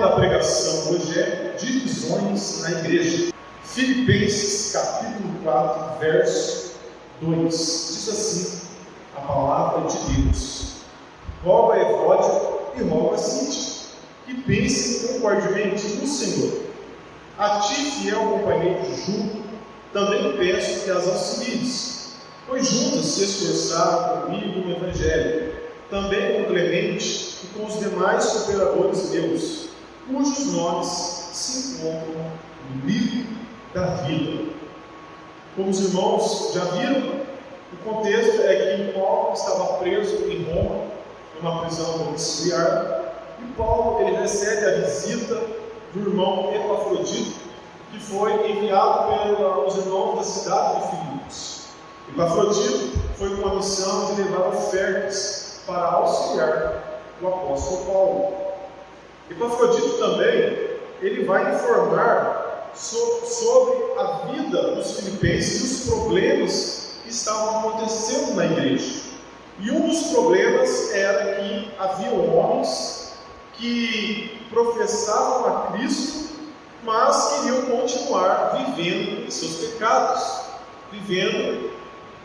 da pregação hoje é divisões na igreja. Filipenses capítulo 4, verso 2, diz assim a palavra de Deus: rogo a Evódia e rogo a Síntia que pensem concordemente no Senhor. A ti, fiel companheiro junto, também peço que as auxilies, pois juntas se esforçaram comigo no Evangelho, também com Clemente e com os demais cooperadores meus, cujos nomes se encontram no livro da vida. Como os irmãos já viram, o contexto é que Paulo estava preso em Roma, numa prisão domiciliar, e Paulo ele recebe a visita do irmão Epafrodito, que foi enviado pelos irmãos da cidade de Filipos. Epafrodito foi com a missão de levar ofertas para auxiliar o apóstolo Paulo. Epafrodito também ele vai informar sobre a vida dos filipenses e os problemas que estavam acontecendo na igreja. E um dos problemas era que haviam homens que professavam a Cristo, mas queriam continuar vivendo em seus pecados, vivendo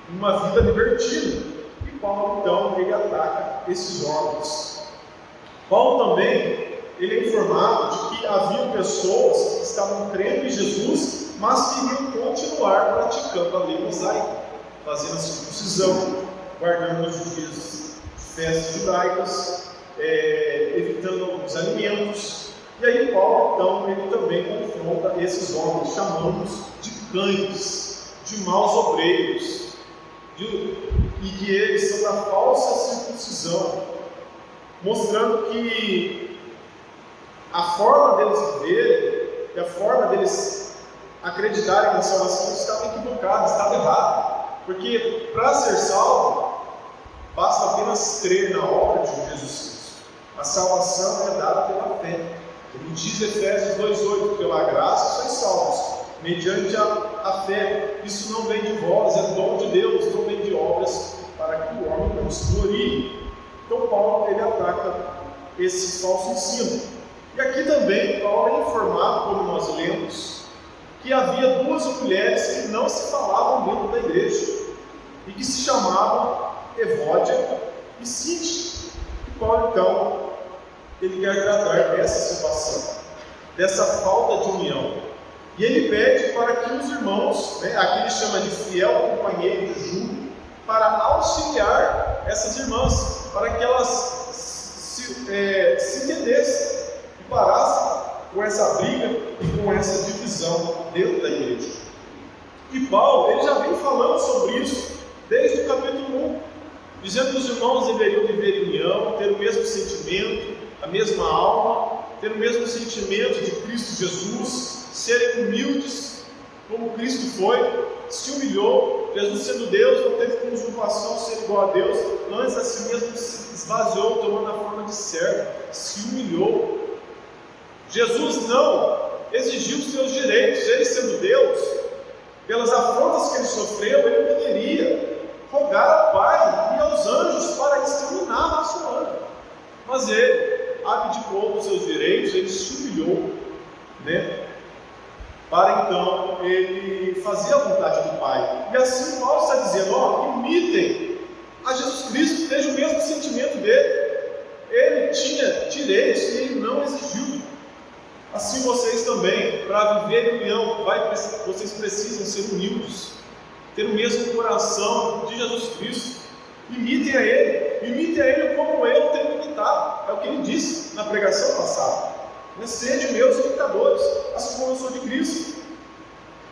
uma vida libertina. E Paulo, então, ele ataca esses homens. Paulo também, ele é informado de que haviam pessoas que estavam crendo em Jesus, mas queriam continuar praticando a lei mosaica, fazendo a circuncisão, guardando os dias de festas judaicas, evitando alguns alimentos. E aí Paulo, então, ele também confronta esses homens, chamando-os de cães, de maus obreiros, e que eles são da falsa circuncisão, mostrando que a forma deles viverem e a forma deles acreditarem na salvação estava equivocada, estava errada. Porque para ser salvo, basta apenas crer na obra de Jesus Cristo. A salvação é dada pela fé. Como diz Efésios 2,8: pela graça sois salvos, mediante a fé. Isso não vem de vós, é dom de Deus, não vem de obras, para que o homem não se glorie. Então Paulo ele ataca esse falso ensino. E aqui também Paulo é informado, como nós lemos, que havia duas mulheres que não se falavam dentro da igreja e que se chamavam Evódia e Síntia. E Paulo, então, ele quer tratar dessa situação, dessa falta de união. E ele pede para que os irmãos, aqui ele chama de fiel companheiro junto, para auxiliar essas irmãs, para que elas se entendessem e parassem com essa briga e com essa divisão dentro da igreja. E Paulo, ele já vem falando sobre isso desde o capítulo 1, dizendo que os irmãos deveriam viver em união, ter o mesmo sentimento, a mesma alma, ter o mesmo sentimento de Cristo Jesus, serem humildes como Cristo foi, se humilhou. Jesus sendo Deus, não teve como usurpação ser igual a Deus, antes a si mesmo se esvaziou, tomando a forma de servo, se humilhou. Jesus não exigiu os seus direitos. Ele sendo Deus, pelas afrontas que ele sofreu, ele poderia rogar ao Pai e aos anjos para exterminar a raça humana. Mas ele abdicou dos seus direitos, ele se humilhou, para então ele fazer a vontade do Pai. E assim Paulo está dizendo: imitem a Jesus Cristo, tenham o mesmo sentimento dele. Ele tinha direitos e ele não exigiu. Assim vocês também, para viver em união, vocês precisam ser humildes, ter o mesmo coração de Jesus Cristo. Imitem a Ele como eu tenho imitado. É o que ele disse na pregação passada: sede meus imitadores, assim como eu sou de Cristo.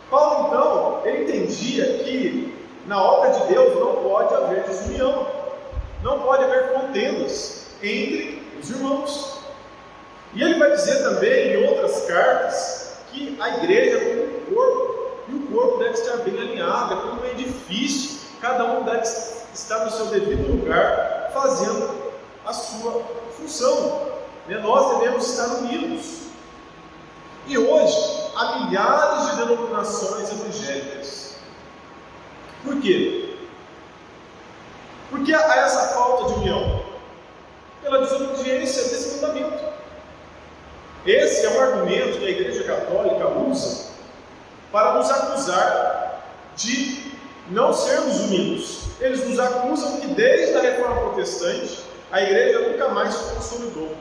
Paulo, então, ele entendia que na obra de Deus não pode haver desunião, não pode haver contendas entre os irmãos. E ele vai dizer também em outras cartas que a igreja é como um corpo, e o corpo deve estar bem alinhado, é como um edifício, cada um deve estar no seu devido lugar, fazendo a sua função. Nós devemos estar unidos. E hoje há milhares de denominações evangélicas. Por quê? Porque há essa falta de união, pela desobediência desse mandamento. Esse é um argumento que a Igreja Católica usa para nos acusar de não sermos unidos. Eles nos acusam que desde a Reforma Protestante a Igreja nunca mais se consolidou.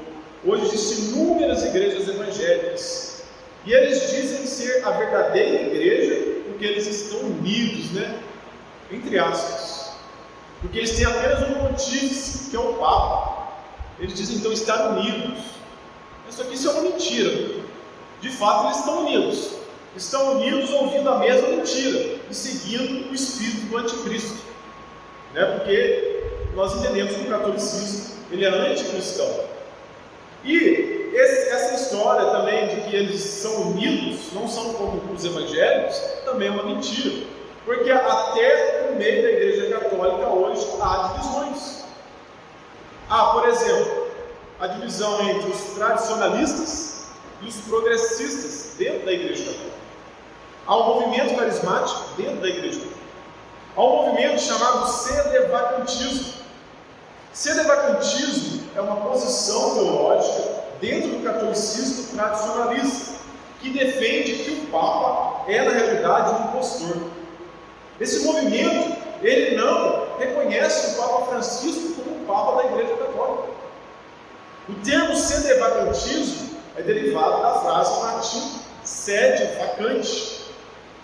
Hoje existem inúmeras igrejas evangélicas e eles dizem ser a verdadeira igreja porque eles estão unidos, entre aspas, porque eles têm apenas um motivo, que é o Papa. Eles dizem então estar unidos. Isso é uma mentira. De fato eles estão unidos. Estão unidos ouvindo a mesma mentira e seguindo o espírito do anticristo, porque nós entendemos que o catolicismo ele é anticristão. E essa história também de que eles são unidos, não são como os evangélicos, também é uma mentira, porque até no meio da Igreja Católica hoje há divisões. Por exemplo, a divisão entre os tradicionalistas e os progressistas dentro da Igreja Católica. Há um movimento carismático dentro da Igreja Católica. Há um movimento chamado sedevacantismo. Sedevacantismo é uma posição teológica dentro do catolicismo tradicionalista, que defende que o Papa é, na realidade, um impostor. Esse movimento, ele não reconhece o Papa Francisco como o Papa da Igreja Católica. O termo sedevacantismo é derivado da frase latim sede vacante,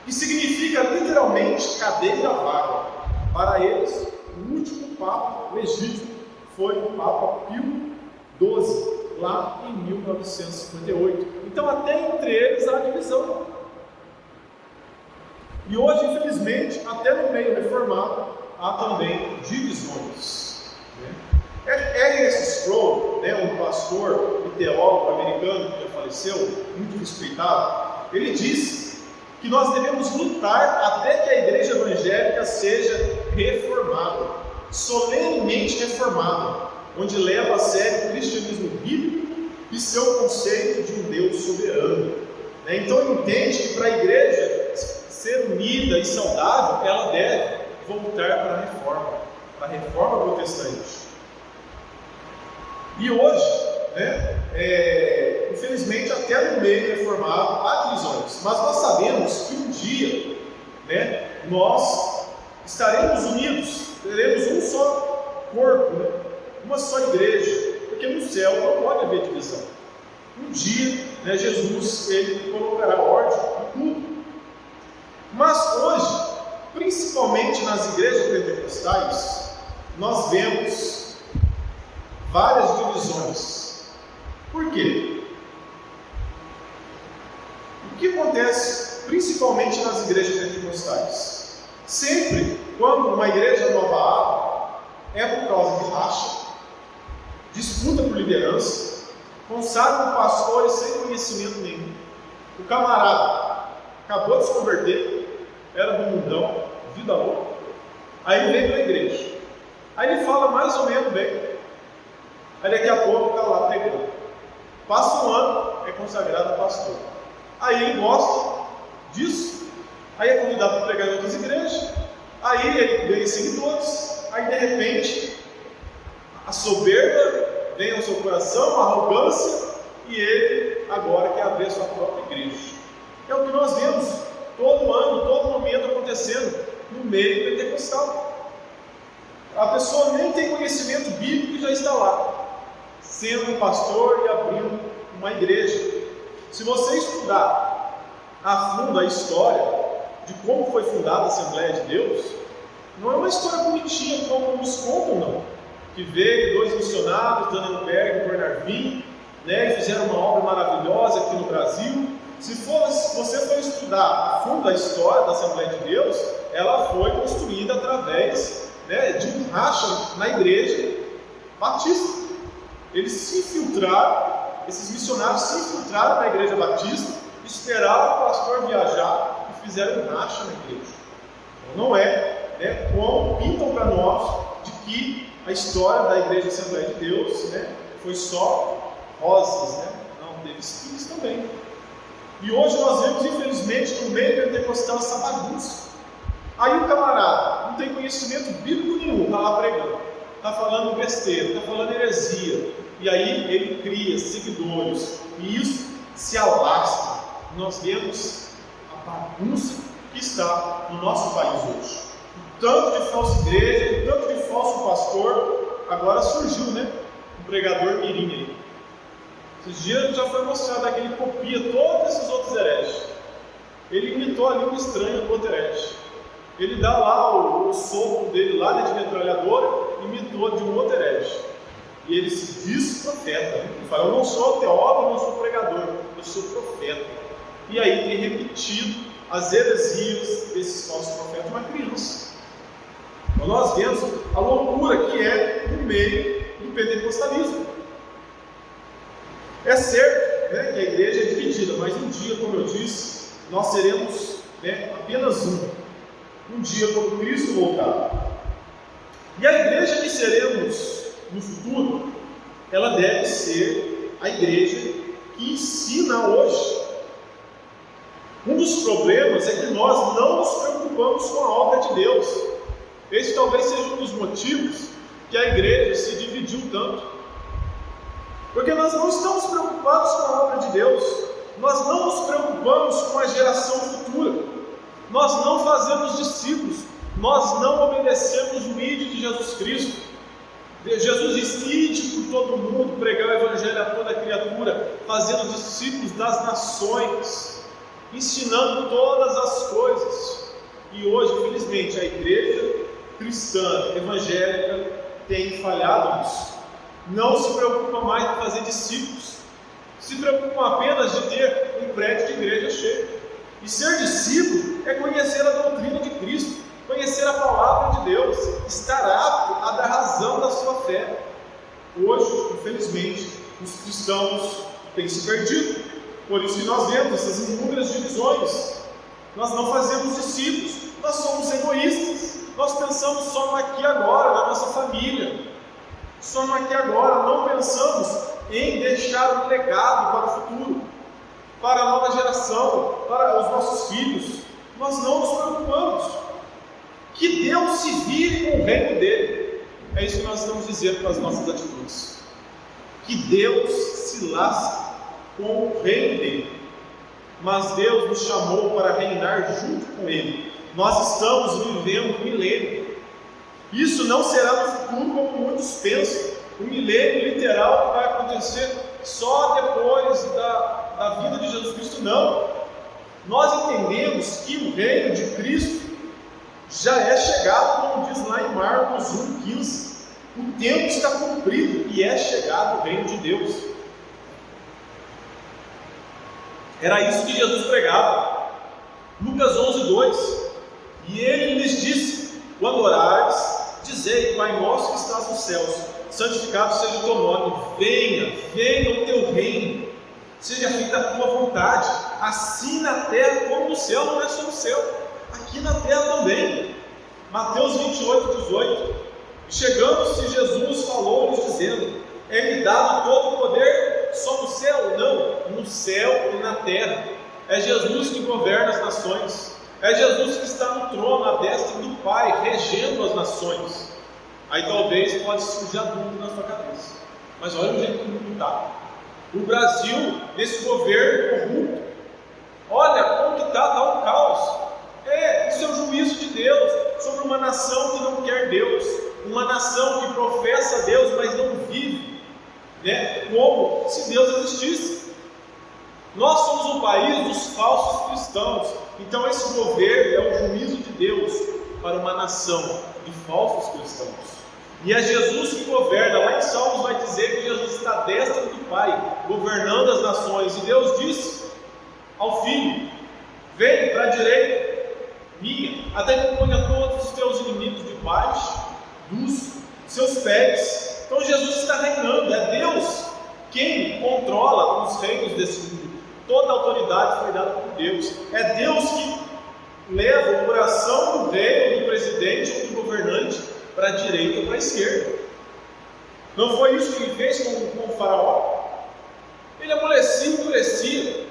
que significa literalmente cadeira vaga. Para eles, o último Papa legítimo foi o Papa Pio XII, lá em 1958. Então, até entre eles há divisão. E hoje, infelizmente, até no meio reformado, há também divisões. R.S. Sproul, um pastor e teólogo americano que já faleceu, muito respeitado, ele disse que nós devemos lutar até que a igreja evangélica seja reformada, solenemente reformada, onde leva a sério o cristianismo bíblico e seu conceito de um Deus soberano. Então ele entende que para a igreja ser unida e saudável, ela deve voltar para a reforma protestante. E hoje, infelizmente, até no meio reformado há divisões, mas nós sabemos que um dia, nós estaremos unidos, teremos um só corpo, uma só igreja, porque no céu não pode haver divisão. Um dia, Jesus ele colocará ordem em tudo. Mas hoje, principalmente nas igrejas pentecostais, nós vemos várias divisões. Por quê? O que acontece principalmente nas igrejas pentecostais? Sempre quando uma igreja nova abre, é por causa de racha, disputa por liderança, consagram pastores sem conhecimento nenhum. O camarada acabou de se converter, era do mundão, vida louca, aí ele vem para a igreja. Aí ele fala mais ou menos bem. Aí daqui a pouco está lá pregando. Passa um ano, é consagrado a pastor. Aí ele gosta disso, aí é convidado para pregar em outras igrejas, aí ele ganha seguidores, aí de repente a soberba vem ao seu coração, a arrogância, e ele agora quer abrir a sua própria igreja. É o que nós vemos todo ano, todo momento acontecendo no meio pentecostal. A pessoa nem tem conhecimento bíblico e já está lá, sendo um pastor e abrindo uma igreja. Se você estudar a fundo a história de como foi fundada a Assembleia de Deus, não é uma história bonitinha como nos contam, não. Que veio 2 missionários, Dannenberg e Bernardin, e fizeram uma obra maravilhosa aqui no Brasil. Se você for estudar a fundo a história da Assembleia de Deus, ela foi construída através de um racha na igreja batista. Eles se infiltraram, esses missionários se infiltraram na igreja batista, esperaram o pastor viajar e fizeram um racha na igreja. Então não como pintam para nós de que a história da Igreja Assembleia de Deus foi só rosas, não, teve espinhos também. E hoje nós vemos, infelizmente, no meio pentecostal essa bagunça. Aí o camarada não tem conhecimento bíblico nenhum, está lá pregando, está falando besteira, está falando heresia, e aí ele cria seguidores, e isso se alastra. Nós vemos a bagunça que está no nosso país hoje. O tanto de falsa igreja, o tanto de falso pastor, agora surgiu, um pregador mirim aí. Esses dias já foi mostrado que ele copia todos esses outros hereges. Ele imitou a língua estranha do outro herege. Ele dá lá o sopro dele lá de metralhadora, imitou de um outro herege. E ele se diz profeta. Ele fala: eu não sou teólogo, eu não sou pregador, eu sou profeta. E aí tem repetido as heresias desses falsos profetas, uma criança. Então nós vemos a loucura que é no meio do pentecostalismo. É certo, que a igreja é dividida, mas um dia, como eu disse, nós seremos apenas um dia quando Cristo voltar. E a igreja que seremos no futuro, ela deve ser a igreja que ensina hoje. Um dos problemas é que nós não nos preocupamos com a obra de Deus. Esse talvez seja um dos motivos que a igreja se dividiu tanto. Porque nós não estamos preocupados com a obra de Deus. Nós não nos preocupamos com a geração futura. Nós não fazemos discípulos. Nós não obedecemos o ID de Jesus Cristo. Jesus disse: ide por todo mundo, pregar o evangelho a toda criatura, fazendo discípulos das nações, ensinando todas as coisas. E hoje, infelizmente, a igreja cristã, evangélica, tem falhado nisso. Não se preocupa mais em fazer discípulos, se preocupam apenas de ter um prédio de igreja cheio. E ser discípulo é conhecer a doutrina de Cristo, conhecer a palavra de Deus, estar apto a dar razão da sua fé. Hoje, infelizmente, os cristãos têm se perdido. Por isso que nós vemos essas inúmeras divisões. Nós não fazemos discípulos, nós somos egoístas. Nós pensamos só no aqui e agora, na nossa família. Só no aqui e agora, não pensamos em deixar um legado para o futuro, para a nova geração, para os nossos filhos. Nós não nos preocupamos. Que Deus se vire com o reino dele. É isso que nós estamos dizendo com as nossas atitudes. Que Deus se lasque com o reino dele. Mas Deus nos chamou para reinar junto com ele. Nós estamos vivendo um milênio. Isso não será no futuro como muitos pensam. O milênio literal que vai acontecer só depois da vida de Jesus Cristo. Não. Nós entendemos que o reino de Cristo já é chegado, como diz lá em Marcos 1,15. O tempo está cumprido e é chegado o reino de Deus. Era isso que Jesus pregava. Lucas 11,2. E ele lhes disse: quando orares, dizei: Pai nosso que estás nos céus, santificado seja o teu nome, venha o teu reino, seja feita a tua vontade, assim na terra como no céu. Não é só no céu, aqui na terra também. Mateus 28,18. E chegando-se Jesus falou-lhes dizendo: é-lhe dado todo o poder só no céu? Não, no céu e na terra. É Jesus que governa as nações. É Jesus que está no trono à destra do Pai, regendo as nações. Aí talvez pode surgir a dúvida na sua cabeça. Mas olha o jeito que o mundo está. O Brasil, nesse governo corrupto, olha como que está um caos. Isso é o juízo de Deus sobre uma nação que não quer Deus, uma nação que professa Deus, mas não vive, como se Deus existisse. Nós somos o país dos falsos cristãos. Então esse governo é o juízo de Deus para uma nação de falsos cristãos. E é Jesus que governa. Lá em Salmos vai dizer que Jesus está à destra do Pai, governando as nações. E Deus disse ao Filho: vem para a direita minha, até que eu ponha todos os teus inimigos debaixo dos seus pés. Então Jesus está reinando. É Deus quem controla os reinos desse mundo. Toda a autoridade foi dada por Deus. É Deus que leva o coração do rei, do presidente ou do governante para a direita ou para a esquerda. Não foi isso que ele fez com o faraó? Ele amolecia e endurecia.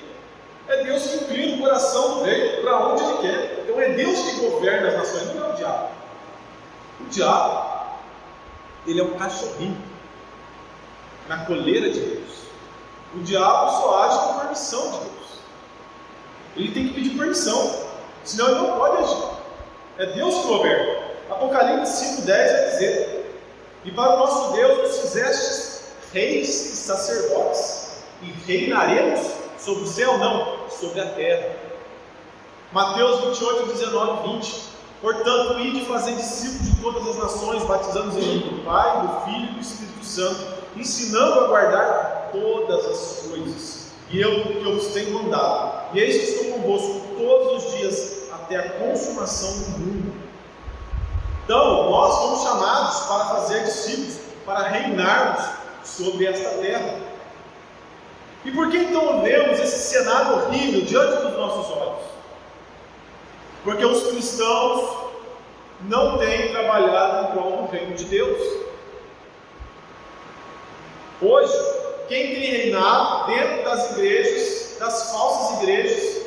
É Deus que inclina o coração do rei para onde ele quer. Então é Deus que governa as nações, não é o diabo. O diabo, ele é um cachorrinho. na coleira de Deus. O diabo só age com permissão de Deus. Ele tem que pedir permissão, senão ele não pode agir. É Deus que governa. Apocalipse 5:10 vai dizer: e para o nosso Deus nos fizestes reis e sacerdotes, e reinaremos sobre o céu, não, sobre a terra. Mateus 28:19-20. Portanto, ide fazer discípulos de todas as nações, batizando-os em nome do Pai, do Filho e do Espírito Santo, ensinando a guardar todas as coisas, e eu que eu vos tenho mandado. E eis que estou convosco todos os dias, até a consumação do mundo. Então, nós fomos chamados para fazer discípulos, para reinarmos sobre esta terra. E por que então vemos esse cenário horrível diante dos nossos olhos? Porque os cristãos não têm trabalhado em prol do reino de Deus. Hoje, quem tem reinado dentro das igrejas, das falsas igrejas,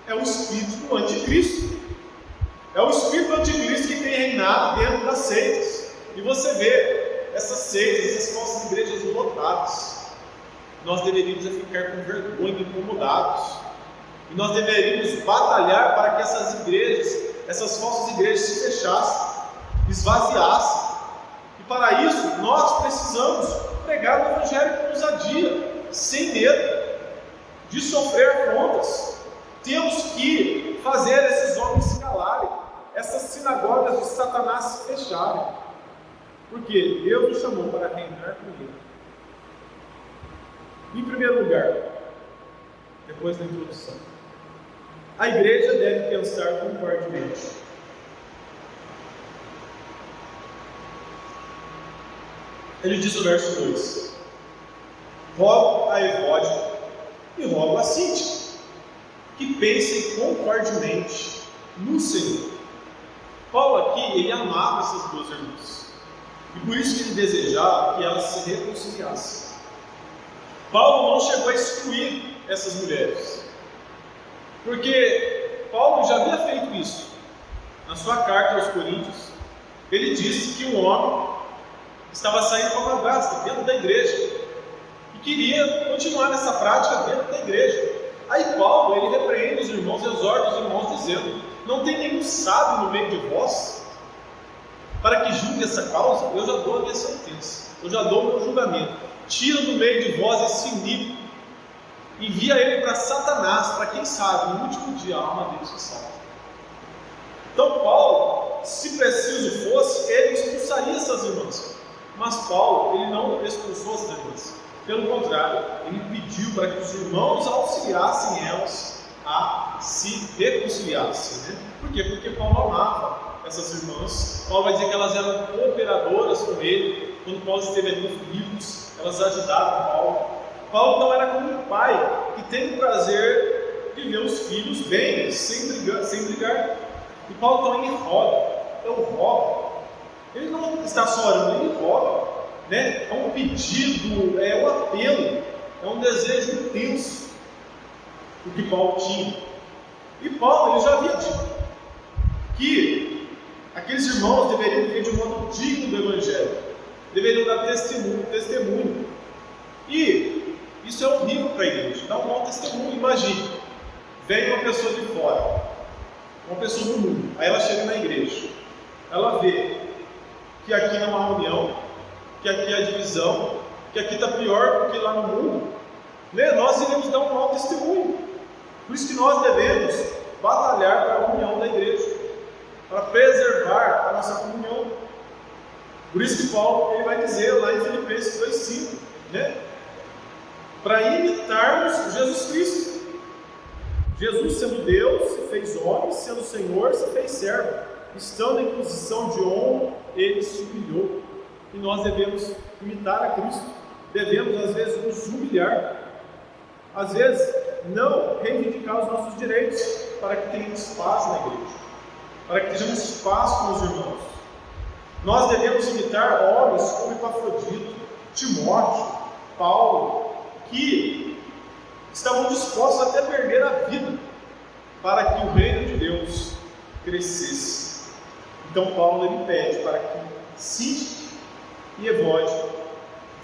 é o espírito do anticristo. É o espírito do anticristo que tem reinado dentro das seitas. E você vê essas seitas, essas falsas igrejas lotadas. Nós deveríamos ficar com vergonha, incomodados. E nós deveríamos batalhar para que essas igrejas, essas falsas igrejas se fechassem, esvaziassem. E para isso, nós precisamos pregar o Evangelho com ousadia, sem medo de sofrer afrontas. Temos que fazer esses homens se calarem, essas sinagogas de Satanás se fecharem. Porque Deus nos chamou para reinar com Ele. Em primeiro lugar, depois da introdução, a igreja deve pensar concordemente. Ele diz no verso 2: rogo a Evódia e rogo a Síntica que pensem concordemente no Senhor. Paulo aqui, ele amava essas duas irmãs, e por isso que ele desejava que elas se reconciliassem. Paulo não chegou a excluir essas mulheres, porque Paulo já havia feito isso. Na sua carta aos Coríntios, ele disse que um homem estava saindo com a madrasta dentro da igreja e queria continuar nessa prática dentro da igreja. Aí Paulo, ele repreende os irmãos, exorta os irmãos dizendo: não tem nenhum sábio no meio de vós para que julgue essa causa? Eu já dou a minha sentença, eu já dou o meu julgamento. Tira do meio de vós esse iníquo, envia ele para Satanás, para quem sabe, no último dia a alma dele se salva. Então Paulo, se preciso fosse, ele expulsaria essas irmãs. Mas Paulo, ele não expulsou essas irmãs. Pelo contrário, ele pediu para que os irmãos auxiliassem elas a se reconciliassem. Né? Por quê? Porque Paulo amava essas irmãs. Paulo vai dizer que elas eram cooperadoras com ele. Quando Paulo esteve ali em Filipos, elas ajudaram Paulo. Paulo então era como um pai que tem o prazer de ver os filhos bem, sem brigar. E Paulo também roga. Eu rogo. Ele não está só orando, ele roga. Né? É um pedido, é um apelo, é um desejo intenso o que Paulo tinha. E Paulo, ele já havia dito que aqueles irmãos deveriam viver de um modo digno do Evangelho, deveriam dar testemunho. E isso é horrível para a igreja, dar um mau testemunho. Imagine, vem uma pessoa de fora, uma pessoa do mundo, aí ela chega na igreja, ela vê que aqui não há união, que aqui há divisão, que aqui está pior do que lá no mundo, né? Nós iremos dar um mau testemunho. Por isso que nós devemos batalhar para a união da igreja, para preservar a nossa comunhão. Por isso que Paulo, ele vai dizer lá em Filipenses 2,5, né? Para imitarmos Jesus Cristo. Jesus, sendo Deus, se fez homem, sendo Senhor, se fez servo. Estando em posição de honra, ele se humilhou. E nós devemos imitar a Cristo. Devemos, às vezes, nos humilhar. Às vezes, não reivindicar os nossos direitos, para que tenhamos paz na igreja, para que tenhamos paz com os irmãos. Nós devemos imitar homens como Epafrodito, Timóteo, Paulo, que estavam dispostos até a perder a vida para que o reino de Deus crescesse. Então Paulo, ele pede para que Síntica e Evódia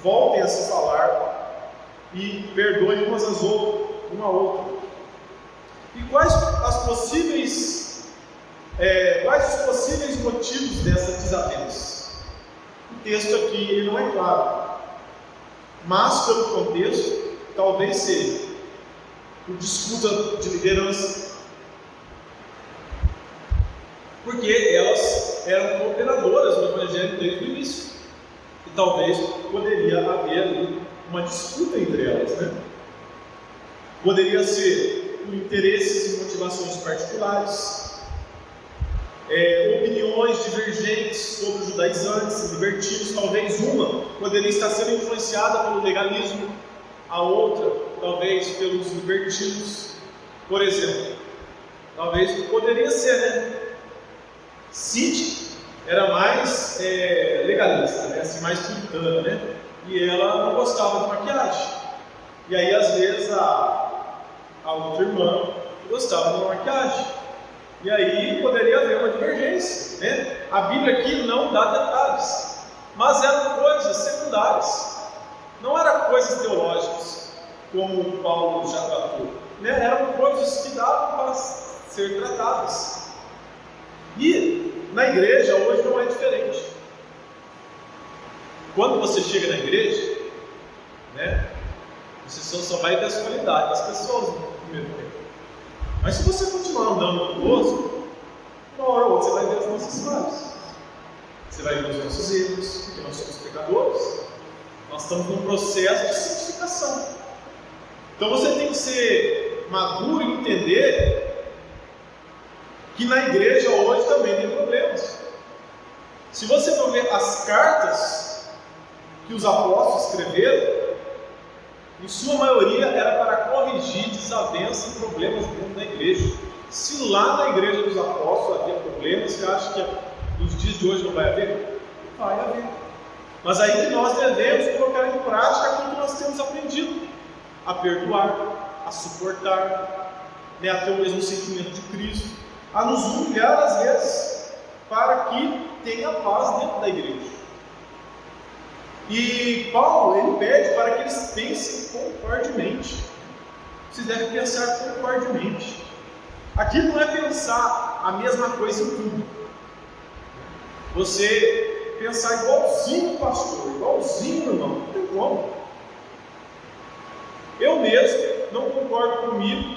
voltem a se falar e perdoem umas às outras, uma a outra. E quais os possíveis motivos dessa desavença? O texto aqui ele não é claro, mas pelo contexto, talvez seja por disputa de liderança, porque elas eram cooperadoras no evangelho desde o início, e talvez poderia haver ali uma disputa entre elas, né? Poderia ser por interesses e motivações particulares, opiniões divergentes sobre os judaizantes e libertinos. Talvez uma poderia estar sendo influenciada pelo legalismo, a outra talvez pelos libertinos. Por exemplo, talvez poderia ser, né? Cid era mais legalista, né? Assim, mais puritana, né? E ela não gostava de maquiagem. E aí, às vezes, a outra irmã gostava de maquiagem. E aí poderia haver uma divergência, né? A Bíblia aqui não dá detalhes, mas eram coisas secundárias. Não eram coisas teológicas, como Paulo já tratou, né? Eram coisas que davam para ser tratadas. E na igreja hoje não é diferente. Quando você chega na igreja, né, você só vai ver as qualidades das pessoas no primeiro tempo. Mas se você continuar andando conosco, uma hora ou outra você vai ver as nossas falhas. Você vai ver os nossos erros, porque nós somos pecadores. Nós estamos num processo de santificação. Então você tem que ser maduro e entender que na igreja hoje também tem problemas. Se você for ver as cartas que os apóstolos escreveram, em sua maioria era para corrigir desavenças e problemas dentro da igreja. Se lá na igreja dos apóstolos havia problemas, você acha que nos dias de hoje não vai haver? Vai haver. Mas aí que nós devemos colocar em prática aquilo que nós temos aprendido: a perdoar, a suportar, né, a ter o mesmo sentimento de Cristo, a nos humilhar às vezes, para que tenha paz dentro da igreja. E Paulo, ele pede para que eles pensem concordemente. Vocês devem pensar concordemente. Aqui não é pensar a mesma coisa em tudo. Você pensar igualzinho o pastor, igualzinho o irmão, não tem como. Eu mesmo não concordo comigo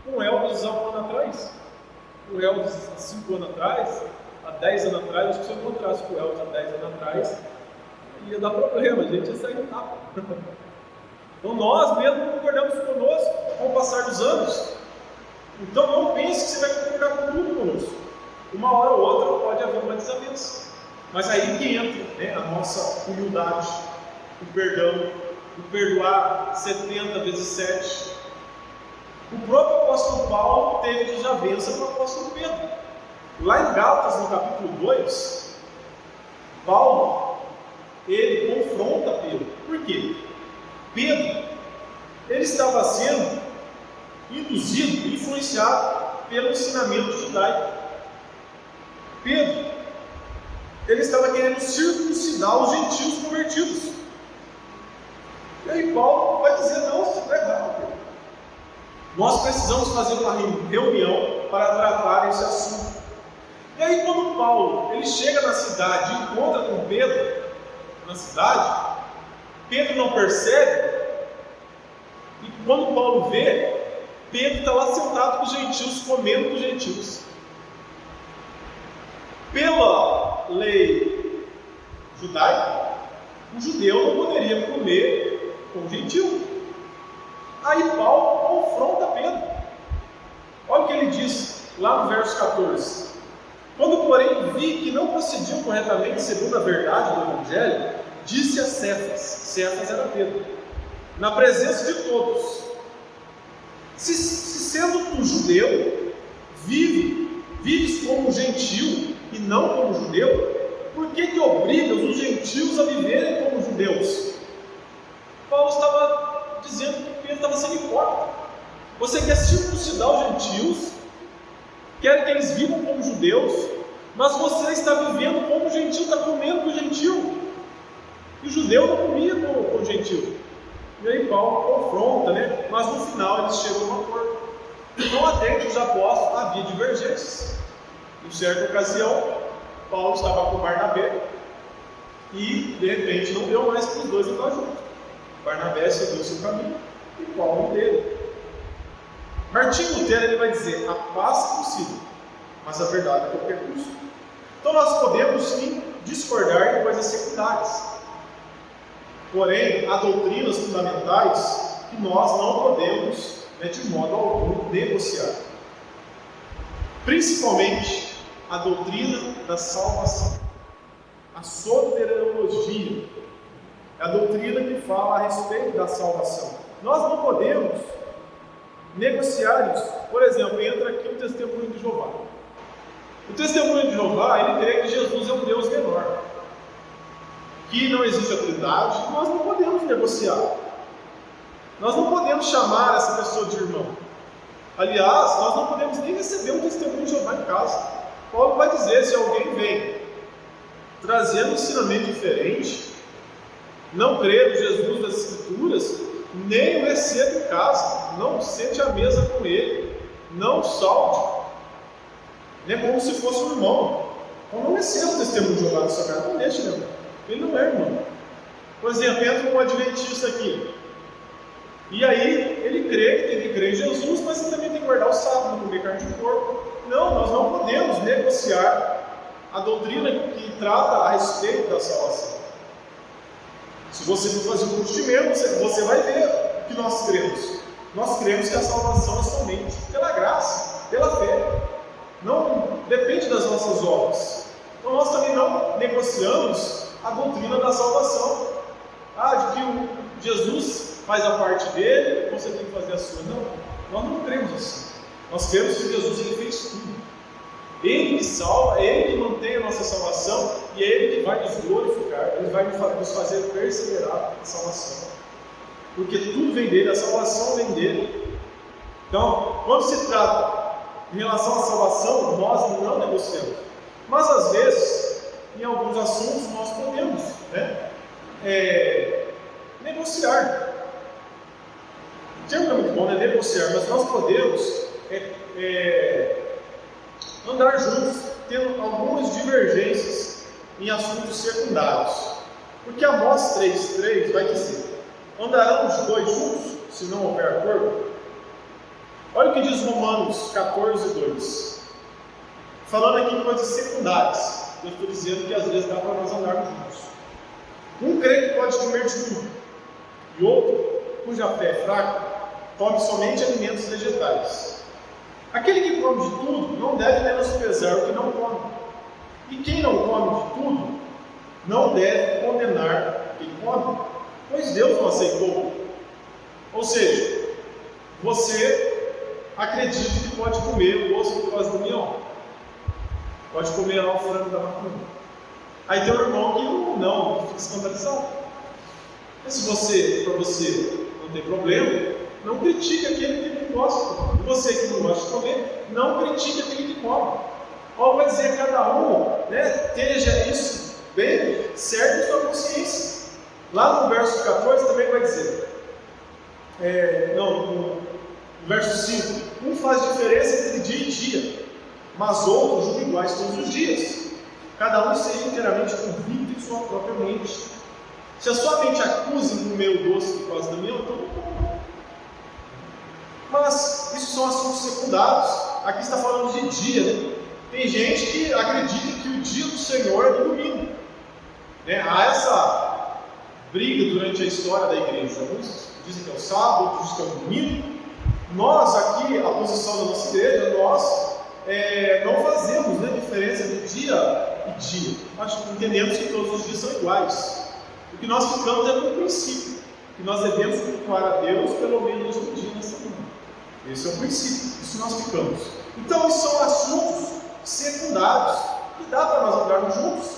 com o Elvis há um ano atrás. O Elvis há 5 anos atrás, há 10 anos atrás, acho que se eu encontrasse com o Elvis há 10 anos atrás, ia dar problema, a gente ia sair no tapa. Então nós mesmo não concordamos conosco com o passar dos anos. Então não pense que você vai concordar com tudo conosco. Uma hora ou outra pode haver uma desavença. Mas aí que entra, né, a nossa humildade, o perdão, o perdoar 70 vezes 7. O próprio apóstolo Paulo teve desavença com o apóstolo Pedro. Lá em Gálatas, no capítulo 2, Paulo, ele confronta Pedro. Por quê? Pedro, ele estava sendo induzido, influenciado pelo ensinamento judaico. Pedro, ele estava querendo circuncidar os gentios convertidos. E aí Paulo vai dizer: não, isso está errado, Pedro. Nós precisamos fazer uma reunião para tratar esse assunto. E aí quando Paulo, ele chega na cidade e encontra com Pedro na cidade, Pedro não percebe, e quando Paulo vê, Pedro está lá sentado com os gentios, comendo com os gentios. Pela lei judaica, um judeu não poderia comer com um gentil. Aí Paulo confronta Pedro. Olha o que ele diz lá no verso 14: quando porém vi que não procediam corretamente segundo a verdade do Evangelho, disse a Cefas era Pedro, na presença de todos: se sendo tu judeu, vives como gentil e não como judeu, por que obrigas os gentios a viverem como judeus? Paulo estava dizendo que Pedro estava sendo hipócrita. Você quer circuncidar os gentios, quer que eles vivam como judeus, mas você está vivendo como gentil, está comendo com o gentil. E os judeu não comia com o gentio. E aí Paulo confronta, né? Mas no final eles chegam a um acordo. Então, até entre os apóstolos havia divergências. Em certa ocasião, Paulo estava com Barnabé e, de repente, não deu mais para os dois andar juntos. Barnabé seguiu seu caminho e Paulo dele. Martinho Lutero ele vai dizer: a paz é possível, mas a verdade é qualquer custo. Então, nós podemos sim discordar em coisas secundárias. Porém, há doutrinas fundamentais que nós não podemos, de modo algum, negociar. Principalmente a doutrina da salvação, a soteriologia, é a doutrina que fala a respeito da salvação. Nós não podemos negociar isso. Por exemplo, entra aqui o testemunho de Jeová. O testemunho de Jeová, ele crê que Jesus é um Deus menor, que não existe a Trindade. Nós não podemos negociar. Nós não podemos chamar essa pessoa de irmão. Aliás, nós não podemos nem receber um testemunho de Jeová em casa. Paulo vai dizer: se alguém vem trazendo um ensinamento diferente, não crê no Jesus das Escrituras, nem o receba em casa, não sente à mesa com ele, não salve, como se fosse um irmão. Então não receba o testemunho de Jeová na sua casa, não deixe, meu irmão. Ele não é irmão. Por exemplo, entra um adventista aqui, e aí ele crê que tem que crer em Jesus, mas ele também tem que guardar o sábado, não comer carne de porco. Não, nós não podemos negociar a doutrina que trata a respeito da salvação. Se você for fazer um curso de membro, você vai ver o que nós cremos. Nós cremos que a salvação é somente pela graça, pela fé. Não depende das nossas obras. Então nós também não negociamos a doutrina da salvação. De que Jesus faz a parte dele, você tem que fazer a sua. Não, nós não cremos assim. Nós cremos que Jesus ele fez tudo. Ele que salva, Ele que mantém a nossa salvação, e é Ele que vai nos glorificar, Ele vai nos fazer perseverar na salvação. Porque tudo vem dele, a salvação vem dele. Então, quando se trata em relação à salvação, nós não negociamos. Mas às vezes, em alguns assuntos, nós podemos negociar. O termo não é muito bom, negociar, mas nós podemos andar juntos, tendo algumas divergências em assuntos secundários. Porque Amós 3,3 vai dizer: andarão os dois juntos, se não houver acordo? Olha o que diz Romanos 14,2. Falando aqui em coisas secundárias, eu estou dizendo que às vezes dá para nós andarmos juntos. Um crê que pode comer de tudo, e outro, cuja fé é fraca, come somente alimentos vegetais. Aquele que come de tudo não deve menosprezar o que não come. E quem não come de tudo não deve condenar quem come, pois Deus não aceitou. Ou seja, você acredita que pode comer o osso do vaso do leão, pode comer lá o frango da vacuna. Aí tem um irmão que não fica escandalizado. Mas se para você não tem problema, não critique aquele que não gosta. E você que não gosta de comer, não critique aquele que come. Paulo vai dizer a cada um, esteja isso bem certo em sua consciência. Lá no verso 14 também vai dizer, no verso 5, um faz diferença entre dia e dia, mas outros julgam iguais todos os dias. Cada um seja inteiramente convicto em sua própria mente. Se a sua mente acusa em comer o doce por causa da minha, então não coma. Mas isso são assuntos secundários. Aqui está falando de dia, Tem gente que acredita que o dia do Senhor é no domingo. Há essa briga durante a história da igreja. Alguns dizem que é o sábado, outros dizem que é o domingo. Nós aqui, a posição da nossa igreja, nós não fazemos diferença de dia e dia. Nós entendemos que todos os dias são iguais. O que nós ficamos é no princípio, que nós devemos cultuar a Deus pelo menos um dia na semana. Esse é o princípio, isso nós ficamos. Então, isso são assuntos secundários que dá para nós andarmos juntos,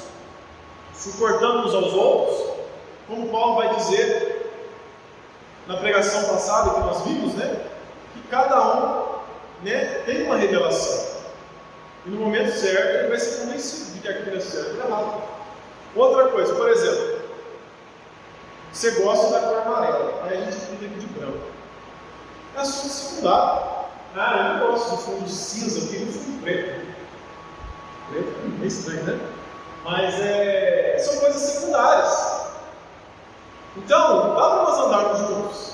suportando uns aos outros, como Paulo vai dizer na pregação passada que nós vimos, que cada um tem uma revelação. E no momento certo ele vai ser convencido de que aquilo é certo ou errado. Outra coisa, por exemplo, Você gosta da cor amarela, aí a gente pinta aqui de branco. É assunto secundário. Eu não gosto de fundo cinza, eu queria um fundo preto. Preto é meio estranho, né? Mas são coisas secundárias. Então, dá para nós andarmos juntos.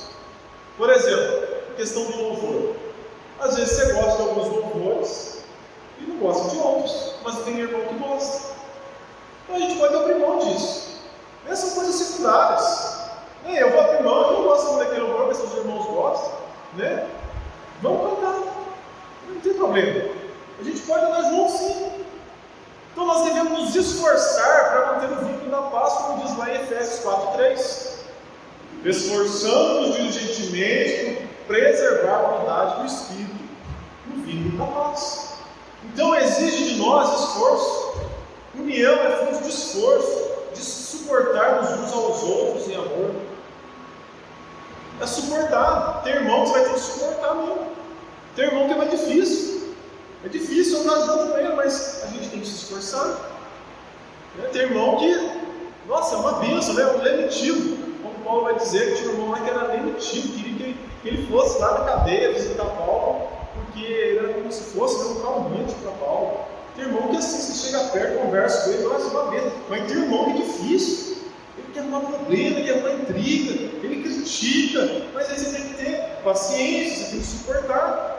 Por exemplo, questão do louvor. Às vezes você gosta de alguns louvores e não gosta de outros, mas tem irmão que gosta. Então a gente pode abrir mão disso. Essas são coisas secundárias. Eu vou abrir mão, eu não gosto muito daquele louvor, mas os irmãos gostam, né? Vamos cantar, não tem problema. A gente pode andar junto, sim. Então nós devemos nos esforçar para manter o vínculo da paz, como diz lá em Efésios 4:3. Esforçando-nos diligentemente por preservar a unidade do Espírito no vínculo da paz. Então exige de nós esforço. União é fruto de esforço, de suportarmos uns aos outros em amor. É suportar. Ter irmão que você vai ter que suportar mesmo. Ter irmão que é mais difícil. É difícil andar junto com ele, mas a gente tem que se esforçar. Ter irmão que, nossa, é uma bênção, né? Um lenitivo. Como Paulo vai dizer, que tinha um irmão lá que era lenitivo, queria que ele fosse lá na cadeia visitar Paulo, porque ele era como se fosse um calmante para Paulo. Tem irmão que assim, você chega perto, conversa com ele, nossa, uma bênção. Mas tem irmão que é difícil. Ele quer arrumar problema, ele quer arrumar intriga, ele critica, mas aí você tem que ter paciência, você tem que suportar.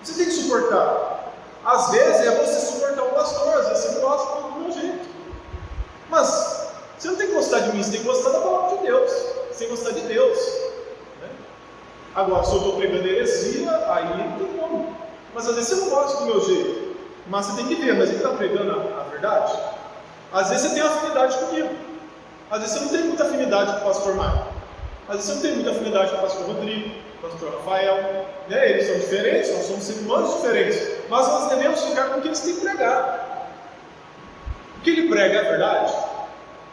Você tem que suportar. Às vezes é você suportar o pastor, às vezes você não gosta do meu jeito. Mas você não tem que gostar de mim, você tem que gostar da palavra de Deus, você tem que gostar de Deus. Né? Agora, se eu estou pregando heresia, aí não tem como. Mas às vezes você não gosta do meu jeito, mas você tem que ver, mas ele está pregando a verdade? Às vezes você tem afinidade comigo. Às vezes você não tem muita afinidade com o pastor Marco. Às vezes você não tem muita afinidade com o pastor Rodrigo, com o pastor Rafael. Né? Eles são diferentes, nós somos seres humanos diferentes. Mas nós devemos ficar com o que eles têm que pregar. O que ele prega é a verdade.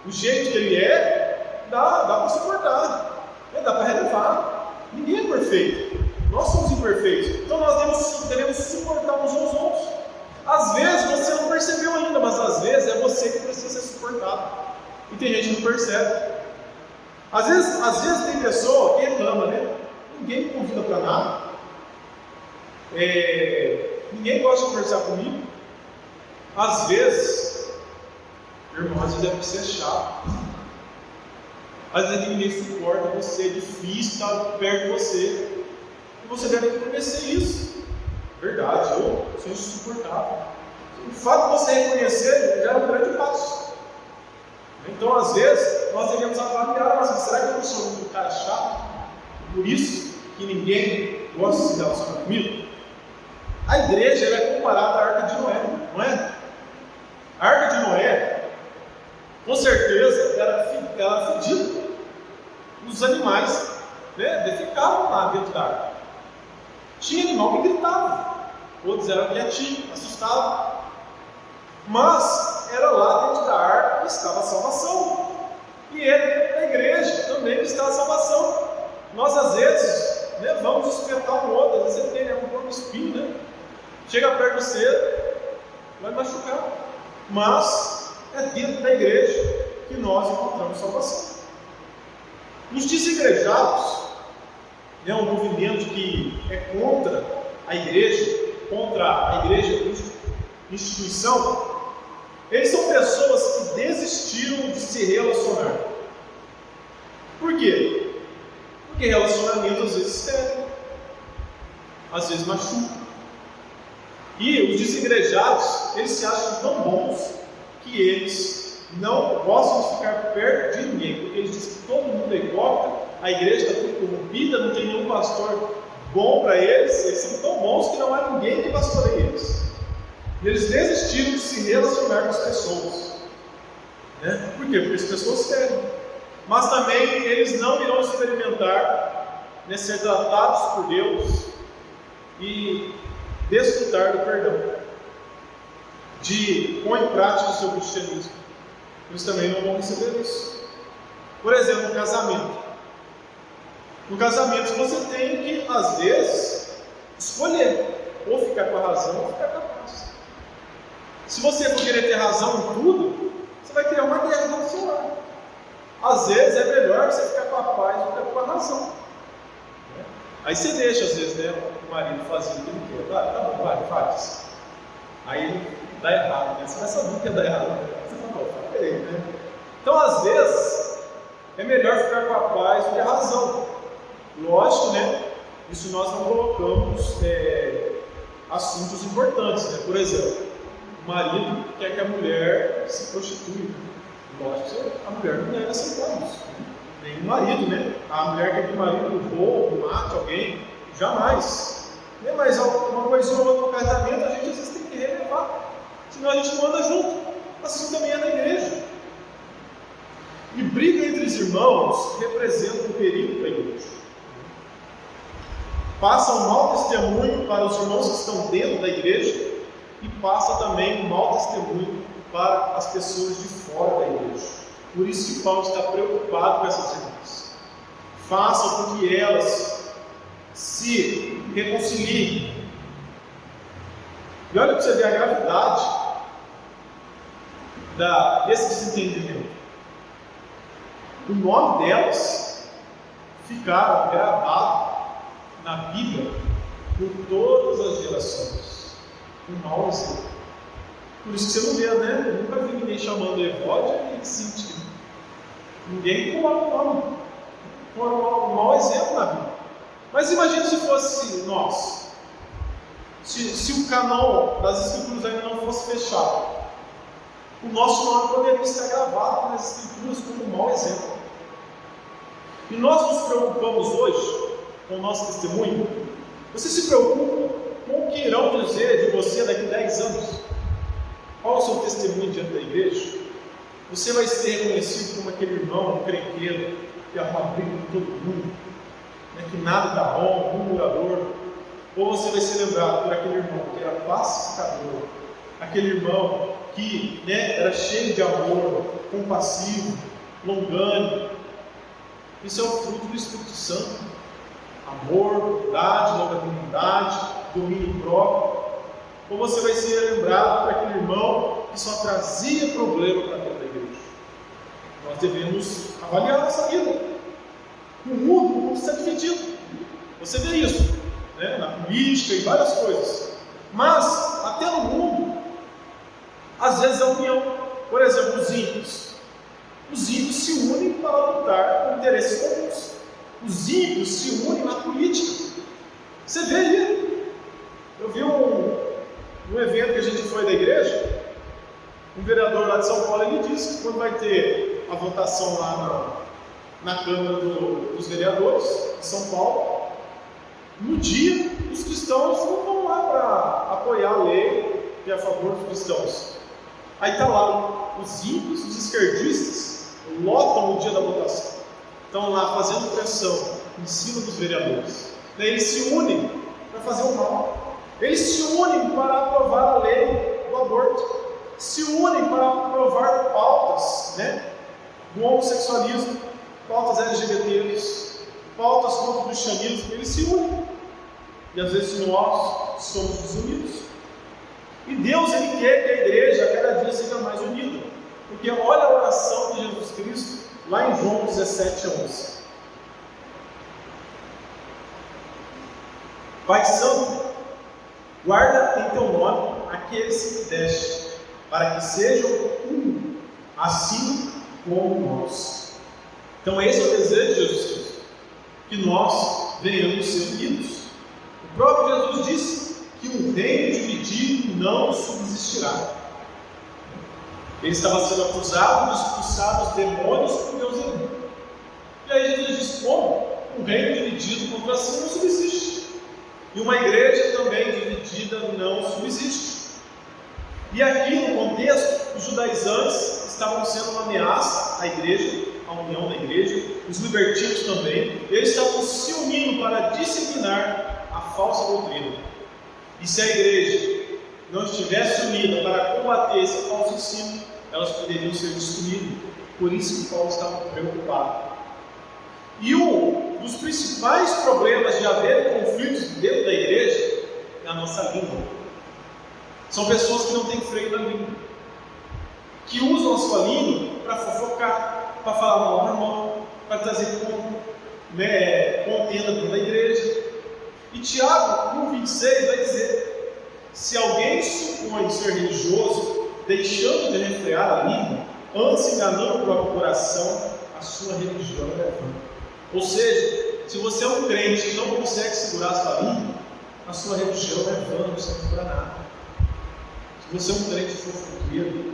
O jeito que ele dá para suportar. Dá para relevar. Ninguém é perfeito. Nós somos imperfeitos. Então nós devemos suportar uns aos outros. Às vezes você não percebeu ainda, mas às vezes é você que precisa ser suportado. E tem gente que não percebe. Às vezes tem pessoa que reclama, né? Ninguém me convida para nada. Ninguém gosta de conversar comigo. Às vezes, irmão, às vezes é porque você é chato. Às vezes ninguém suporta você, é difícil estar perto de você. E você deve reconhecer isso. Verdade, eu sou insuportável. O fato de você reconhecer já é um grande passo. Então, às vezes, nós devemos avaliar, mas será que eu sou um cara chato? Por isso que ninguém gosta de se relacionar comigo? A igreja ela é comparada à Arca de Noé, não é? A Arca de Noé, com certeza, era fedida. Os animais, né, defecavam lá dentro da arca. Tinha animal que gritava, outros eram quietinhos, assustavam. Mas era lá dentro da arca que estava a salvação. E é dentro da igreja também que está a salvação. Nós às vezes, né, vamos espetar um outro, às vezes você tem um próprio espinho, né? Chega perto de você, vai machucar. Mas é dentro da igreja que nós encontramos salvação. Os desigrejados, né, um movimento que é contra a igreja instituição, eles são pessoas que desistiram de se relacionar. Por quê? Porque relacionamento às vezes fere, às vezes machuca. E os desigrejados, eles se acham tão bons que eles não gostam de ficar perto de ninguém, porque eles dizem que todo mundo é hipócrita, a igreja está tudo corrompida, não tem nenhum pastor bom para eles são tão bons que não há ninguém que pastoreie eles. E eles desistiram de se relacionar com as pessoas. Né? Por quê? Porque as pessoas querem. Mas também eles não irão experimentar, né, ser tratados por Deus e desfrutar do perdão, de pôr em prática o seu cristianismo. Eles também não vão receber isso. Por exemplo, no casamento. No casamento você tem que, às vezes, escolher ou ficar com a razão ou ficar com a paz. Se você for querer ter razão em tudo, você vai criar uma guerra no seu lar. Às vezes é melhor melhor você ficar com a paz do que com a razão. Aí você deixa, às vezes, né, o marido fazendo o que ele quer. Tá bom, vai, faz. Aí dá errado, né? Você vai saber que dá errado. Você fala, falei, né? Então, às vezes, é melhor ficar com a paz do que a razão. Lógico, né? Isso nós não colocamos assuntos importantes, né? Por exemplo, o marido quer que a mulher se prostitua. Lógico que a mulher não deve aceitar isso. Nem o marido, né? A mulher quer que o marido roube, mate alguém. Jamais. Mas uma coisa ou outra no casamento a gente às vezes tem que relevar. Senão a gente não anda junto. Assim também é na igreja. E briga entre os irmãos representa um perigo para a igreja. Passa um mau testemunho para os irmãos que estão dentro da igreja e passa também um mau testemunho para as pessoas de fora da igreja. Por isso que Paulo está preocupado com essas irmãs. Façam com que elas se reconciliem. E olha para você ver a gravidade desse desentendimento. O nome delas ficaram gravados na Bíblia por todas as gerações. Um mau exemplo. Por isso que você não vê, né? Eu nunca vi ninguém chamando Evódia e Cíntia. Ninguém coloca o nome. Foi um mau exemplo na Bíblia. Mas imagine se fosse nós. Se o canal das Escrituras ainda não fosse fechado, o nosso nome poderia estar gravado nas Escrituras como um mau exemplo. E nós nos preocupamos hoje com o nosso testemunho. Você se preocupa com o que irão dizer de você daqui a 10 anos? Qual é o seu testemunho diante da igreja? Você vai ser reconhecido como aquele irmão, um crenqueiro, que arruma briga com todo mundo, né, que nada dá bom, um murmurador. Ou você vai ser lembrado por aquele irmão que era pacificador, aquele irmão que, né, era cheio de amor, compassivo, longânimo. Isso é o fruto do Espírito Santo. Amor, bondade, longanimidade, domínio próprio. Ou você vai ser lembrado por aquele irmão que só trazia problema para dentro da igreja. Nós devemos avaliar a nossa vida. O mundo está dividido. Você vê isso, né? Na política e várias coisas. Mas, até no mundo, às vezes a união. Por exemplo, os ímpios. Os ímpios se unem para lutar por interesses comuns. Os ímpios se unem na política. Você vê aí. Eu vi um evento que a gente foi da igreja, um vereador lá de São Paulo, ele disse que quando vai ter a votação lá na Câmara dos Vereadores de São Paulo, no dia, os cristãos não vão lá para apoiar a lei que é a favor dos cristãos. Aí está lá, os ímpios, os esquerdistas, lotam o dia da votação. Estão lá fazendo pressão em cima dos vereadores. Daí eles se unem para fazer o mal. Eles se unem para aprovar a lei do aborto. Se unem para aprovar pautas, né, do homossexualismo, pautas LGBTs, pautas contra o cristianismo. Eles se unem. E às vezes nós somos desunidos. E Deus, Ele quer que a igreja a cada dia seja mais unida. Porque olha a oração de Jesus Cristo lá em João 17:11. Pai Santo, guarda em teu nome aqueles que te deste, para que sejam um, assim como nós. Então esse é o desejo de Jesus Cristo, que nós venhamos ser unidos. O próprio Jesus disse que um reino dividido não subsistirá. Ele estava sendo acusado de expulsar os demônios por Deus irmão. E aí Jesus diz: como? Um reino dividido contra si não subsiste. E uma igreja também dividida não subsiste. E aqui no contexto, os judaizantes estavam sendo uma ameaça à igreja, à união da igreja, os libertinos também. Eles estavam se unindo para disseminar a falsa doutrina. E se a igreja não estivesse unida para combater esse falso ensino, elas poderiam ser destruídas. Por isso que Paulo estava preocupado. E um dos principais problemas de haver conflitos dentro da igreja é a nossa língua. São pessoas que não têm freio na língua, que usam a sua língua para fofocar, para falar mal do irmão, vai trazer contenda dentro da igreja. E Tiago, no 26, vai dizer: se alguém supõe ser religioso, deixando de refrear a língua, antes enganando o próprio coração, a sua religião é vã. Ou seja, se você é um crente que não consegue segurar a sua língua, a sua religião é vã, não serve para nada. Se você é um crente fofoqueiro,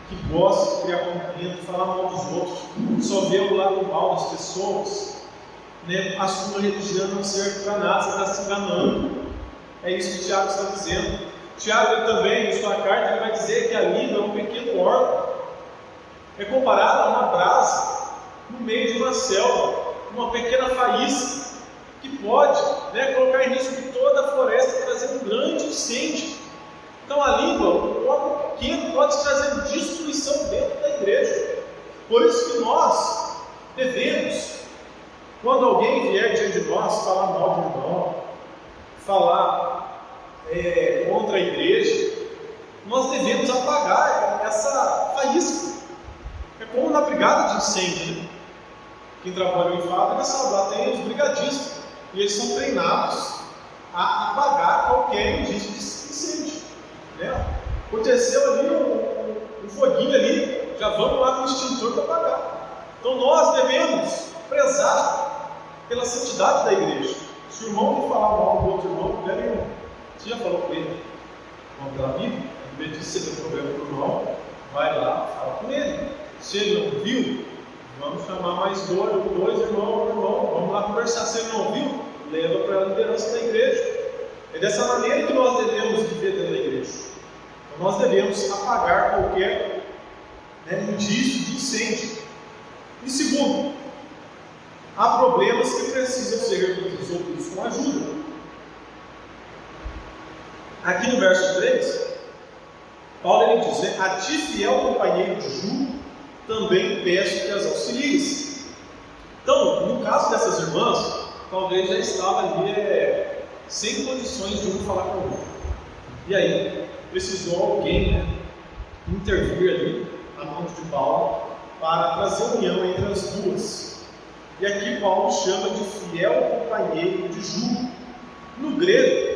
que gosta de criar contenda, falar mal dos outros, só vê o lado mal das pessoas, a sua religião não serve para nada, você está se enganando. É isso que Tiago está dizendo. Tiago também, em sua carta, ele vai dizer que a língua é um pequeno órgão. É comparado a uma brasa no meio de uma selva, uma pequena faísca, que pode colocar em risco toda a floresta e trazer um grande incêndio. Então a língua, um órgão pequeno, pode trazer destruição dentro da igreja. Por isso que nós devemos, quando alguém vier diante de nós falar mal do irmão, falar contra a igreja, nós devemos apagar essa faísca. É como na brigada de incêndio, Quem trabalhou em fábrica sabe, lá tem os brigadistas, e eles são treinados a apagar qualquer indício de incêndio. Aconteceu ali um foguinho ali, já vamos lá com o extintor para apagar. Então nós devemos prezar pela santidade da igreja. Se o irmão for falar mal do outro irmão, você já falou com ele? Vamos pela Bíblia? Em vez de você ter problema com o irmão, vai lá, fala com ele. Se ele não viu, vamos chamar mais dois irmãos, vamos lá conversar. Se ele não viu, leva para a liderança da igreja. É dessa maneira que nós devemos viver dentro da igreja. Então, nós devemos apagar qualquer indício de incêndio. E segundo, há problemas que precisam ser resolvidos com ajuda. Aqui no verso 3, Paulo ele diz: a ti, fiel companheiro de jugo, também peço que as auxilies. Então, no caso dessas irmãs, talvez já estava ali sem condições de um falar com o outro. E aí, precisou alguém intervir ali na mão de Paulo para trazer união entre as duas. E aqui Paulo chama de fiel companheiro de jugo. No grego,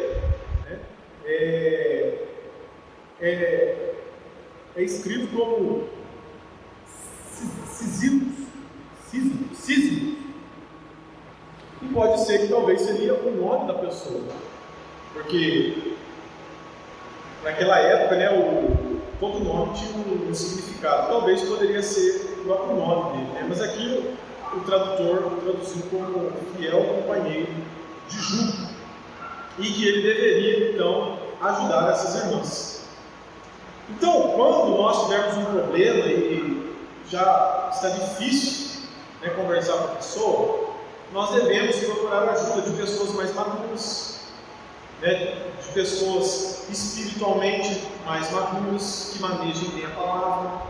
é escrito como síssimos. E pode ser que talvez seria o nome da pessoa, porque naquela época, todo nome tinha um significado. Talvez poderia ser o próprio nome dele, mas aqui o tradutor traduziu como fiel companheiro de jugo, e que ele deveria então ajudar essas irmãs. Então, quando nós tivermos um problema e já está difícil conversar com a pessoa, nós devemos procurar a ajuda de pessoas mais maduras, de pessoas espiritualmente mais maduras, que manejem bem a palavra.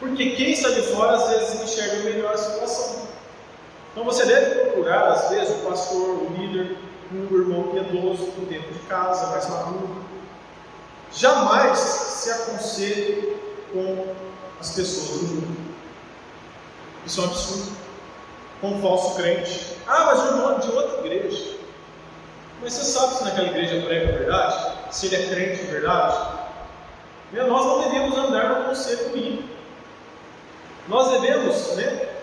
Porque quem está de fora às vezes enxerga melhor a situação. Então você deve procurar, às vezes, o pastor, o líder, um irmão piedoso, dentro de casa, mais maduro. Jamais se aconselhe com as pessoas do mundo. Isso é um absurdo. Com um falso crente. Mas o irmão é de outra igreja. Mas você sabe se naquela igreja prega a verdade? Se ele é crente de verdade? Nós não devemos andar no conselho ímpio. Nós devemos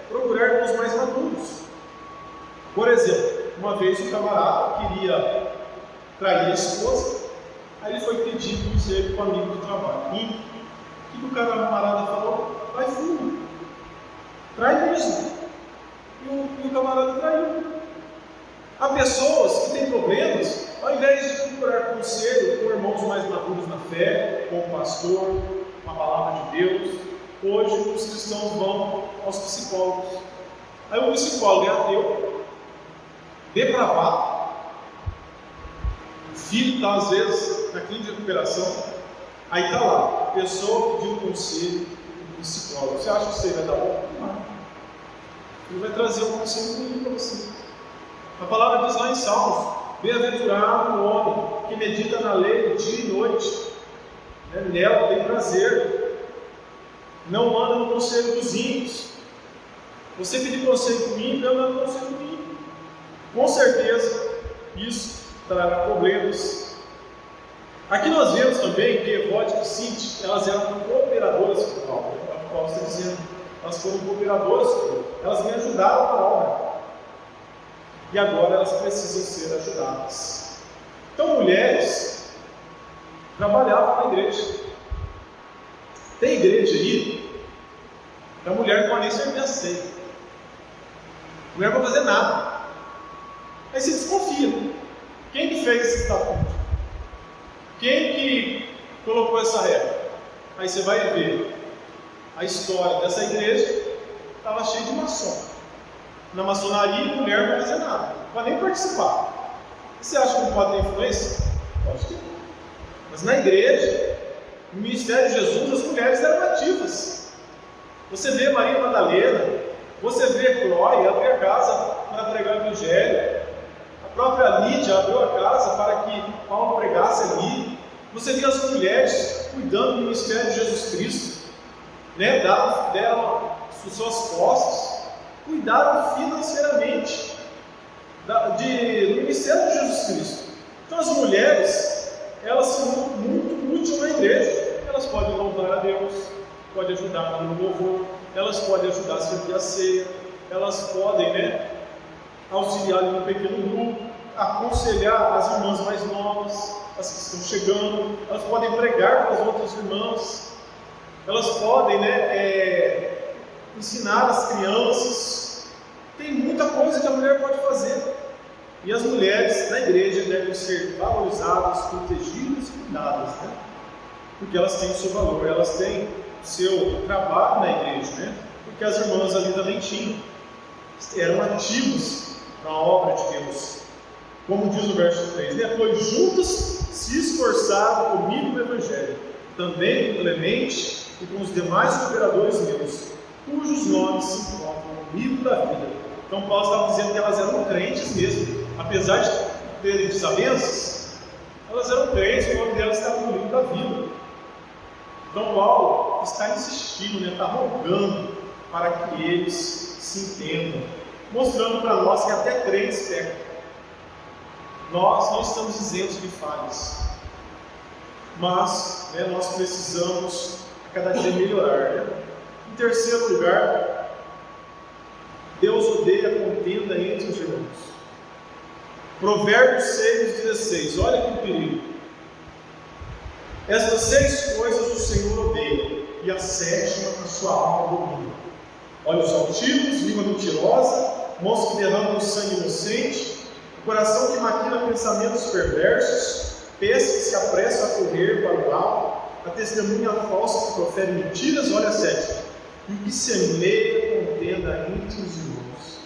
procurar com os mais maduros. Por exemplo, uma vez um camarada queria trair a esposa, aí ele foi pedir conselho para um amigo do trabalho. E o que o camarada falou? Vai fundo, trai mesmo. E o camarada traiu. Há pessoas que têm problemas, ao invés de procurar conselho com irmãos mais maduros na fé, com o pastor, com a palavra de Deus, hoje os cristãos vão aos psicólogos. Aí o psicólogo é ateu, depravado, o filho está às vezes na clínica de recuperação, aí está lá, a pessoa pediu conselho do psicólogo. Você acha que isso aí vai dar bom? Não. Ele vai trazer um conselho ruim para você. A palavra diz lá em Salmos: bem-aventurado o homem que medita na lei dia e noite, nela tem prazer, não anda no conselho dos ímpios, Você pedir conselho para o ímpio, eu não dou conselho para o ímpio. Com certeza, isso trará problemas. Aqui nós vemos também que Evódica e Sinti, elas eram cooperadoras com Paulo. É o que Paulo está dizendo. Elas foram cooperadoras com ele. Elas me ajudaram na obra. E agora elas precisam ser ajudadas. Então, mulheres trabalhavam na igreja. Tem igreja aí, a mulher não pode nem servir a ceia. A mulher não vai fazer nada. Aí você desconfia. Quem que fez esse estatuto? Quem que colocou essa regra? Aí você vai ver a história dessa igreja, estava cheia de maçom. Na maçonaria, a mulher não vai fazer nada, não vai nem participar. E você acha que não pode ter influência? Pode ter. Mas na igreja, no ministério de Jesus, as mulheres eram ativas. Você vê Maria Madalena, você vê Clói, abrir a casa para pregar o Evangelho. A própria Lídia abriu a casa para que Paulo pregasse ali. Você vê as mulheres cuidando do ministério de Jesus Cristo, né? Deram suas posses, cuidaram financeiramente do ministério de Jesus Cristo. Então as mulheres, elas são muito úteis na igreja. Elas podem louvar a Deus, podem ajudar no louvor, elas podem ajudar a servir a ceia, elas podem, né, auxiliar em um pequeno grupo, aconselhar as irmãs mais novas, as que estão chegando, elas podem pregar para as outras irmãs, elas podem, né, ensinar as crianças. Tem muita coisa que a mulher pode fazer. E as mulheres na igreja devem ser valorizadas, protegidas e cuidadas, né? Porque elas têm o seu valor, elas têm o seu trabalho na igreja, né? Porque as irmãs ali também tinham, eram ativos na obra de Deus. Como diz o verso 3, né? Pois juntos se esforçaram comigo no Evangelho, também com Clemente e com os demais cooperadores meus, cujos nomes se encontram no livro da vida. Então Paulo estava dizendo que elas eram crentes mesmo, apesar de terem desavenças, elas eram crentes, o nome delas estava no livro da vida. Então Paulo está insistindo, né? Está rogando para que eles se entendam, mostrando para nós que até crentes pecam. Nós não estamos isentos de falhas, mas, né, nós precisamos a cada dia melhorar, né? Em terceiro lugar, Deus odeia a contenda entre os irmãos. Provérbios 6:16, olha que perigo. Estas 6 coisas o Senhor odeia, e a 7ª a sua alma domina: olhos altivos, língua mentirosa, mãos que derramam sangue inocente, coração que maquina pensamentos perversos, pés que se apressam a correr para o mal, a testemunha falsa que profere mentiras, olha a 7ª, e o que semeia contenda entre os irmãos.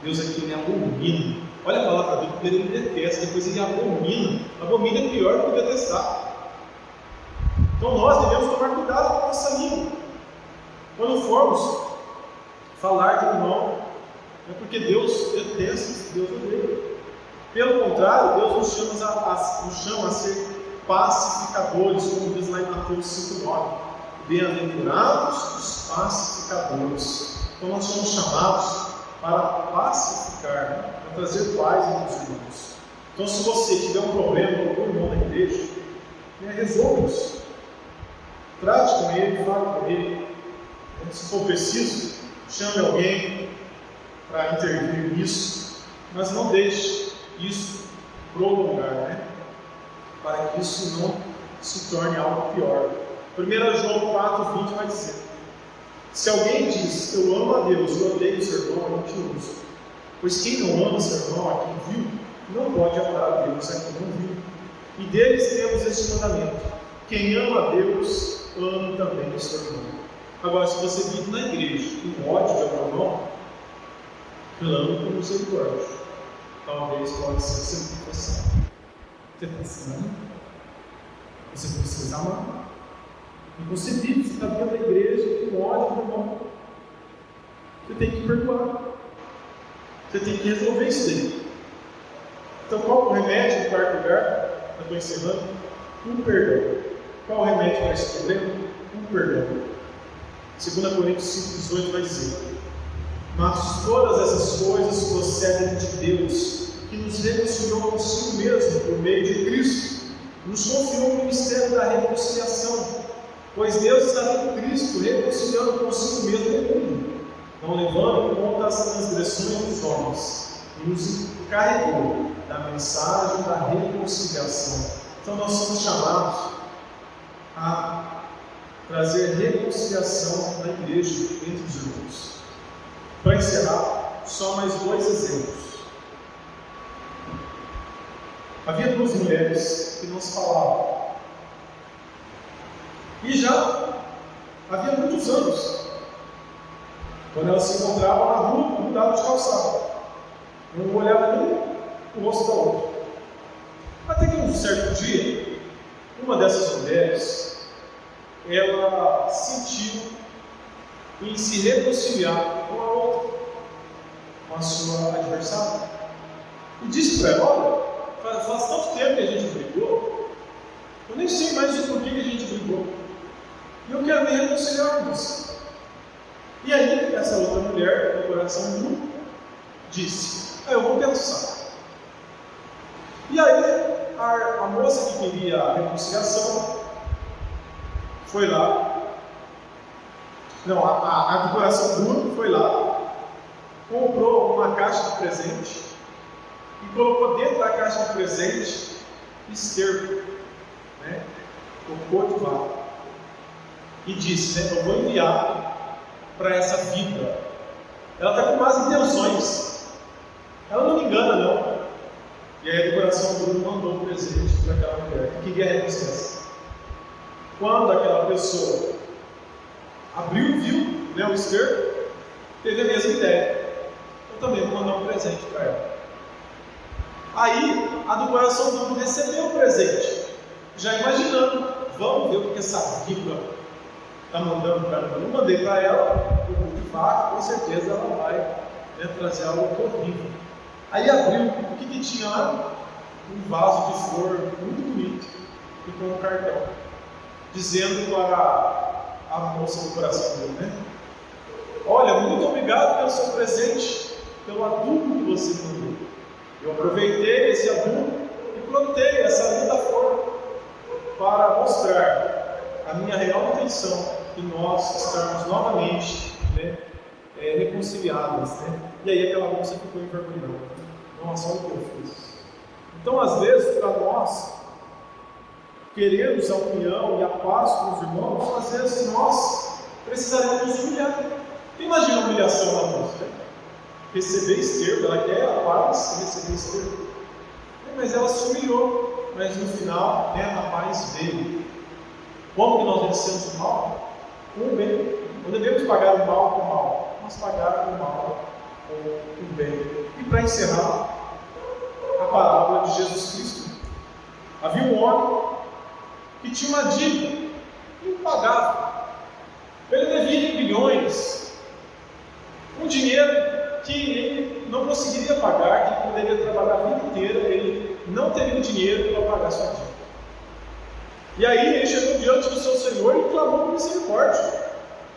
Deus aqui me abomina. Olha a palavra dele, primeiro ele detesta, depois ele abomina. Abomina é pior do que detestar. Então nós devemos tomar cuidado com a nossa língua. Quando formos falar de irmão, é porque Deus detesta, Deus odeia. Pelo contrário, Deus nos chama a ser pacificadores, como diz lá em Mateus 5:9. Bem-aventurados os pacificadores. Então nós somos chamados para pacificar, né? Para trazer paz entre os irmãos. Então se você tiver um problema com algum irmão na igreja, resolva isso. Trate com ele, fale com ele. Se for preciso, chame alguém para intervir nisso, mas não deixe isso prolongar, né? Para que isso não se torne algo pior. 1 João 4:20 vai dizer: se alguém diz eu amo a Deus e odeio seu irmão, é mentiroso. Pois quem não ama seu irmão a quem viu, não pode amar a Deus a quem não viu. E deles temos este mandamento: quem ama a Deus, ame também o seu irmão. Agora, se você vive na igreja com ódio de algum irmão, clame por misericórdia. Talvez pode ser que você não possa. Você está ensinando? Você precisa amar. E você vive, você está dentro da igreja com ódio do irmão. Você tem que perdoar. Você tem que resolver isso daí. Então, qual é o remédio em quarto lugar? Eu estou encerrando. Um perdão. Qual é o remédio para esse problema? Um perdão. 2 Coríntios 5:18 vai dizer: Mas todas essas coisas procedem de Deus, que nos reconciliou consigo mesmo por meio de Cristo, nos confiou o ministério da reconciliação, pois Deus estava em Cristo reconciliando consigo mesmo o mundo, não levando em conta as transgressões dos homens, e nos encarregou da mensagem da reconciliação. Então nós somos chamados a trazer reconciliação na igreja entre os irmãos. Para encerrar, só mais 2 exemplos. Havia 2 mulheres que não se falavam. E já havia muitos anos, quando elas se encontravam na rua, mudavam de calçada. Não olhava nem o rosto da outra. Até que um certo dia, uma dessas mulheres, ela sentiu em se reconciliar com a outra, com a sua adversária. E disse para ela: olha, faz tanto tempo que a gente brigou, eu nem sei mais o porquê que a gente brigou, e eu quero me reconciliar com você. E aí, essa outra mulher, com o coração nu, disse: eu vou pensar. E aí, a moça que queria a reconciliação foi lá. Não, a do coração duro foi lá, comprou uma caixa de presente e colocou dentro da caixa de presente esterco, né? Cocô de vaca. E disse, né, eu vou enviar para essa vida. Ela está com más intenções. Ela não me engana, não. E aí o coração duro mandou um presente para aquela mulher que queria a reconciliação. Quando aquela pessoa abriu, viu, né, o esterco, teve a mesma ideia. Eu também vou mandar um presente para ela. Aí a do coração duro recebeu o presente, já imaginando, vamos ver o que essa vibra está mandando para mim. Eu mandei para ela, o de vaca, com certeza ela vai, né, trazer algo horrível. Aí abriu, o que tinha lá? Um vaso de flor muito bonito e com um cartão, dizendo para a moça do coração dele, né? Olha, muito obrigado pelo seu presente, pelo adubo que você me deu. Eu aproveitei esse adubo e plantei essa linda flor para mostrar a minha real intenção de nós estarmos novamente, né, reconciliadas, né? E aí aquela moça ficou envergonhada. Nossa, olha o que eu fiz. Então, às vezes, para nós queremos a união e a paz com os irmãos, às vezes nós precisaremos nos humilhar. Imagina a humilhação da moça, né? Receber esterco, ela quer a paz, receber esterco. Mas ela se humilhou, mas no final, né, a paz veio. Como que nós vencemos o mal? Com o bem. Não devemos pagar o mal com o mal, mas pagar o mal com o bem. E para encerrar, a parábola de Jesus Cristo. Havia um homem que tinha uma dívida impagável. Ele devia bilhões, um dinheiro que ele não conseguiria pagar, que poderia trabalhar a vida inteira, ele não teria dinheiro para pagar sua dívida. E aí ele chegou diante do seu Senhor e clamou por misericórdia.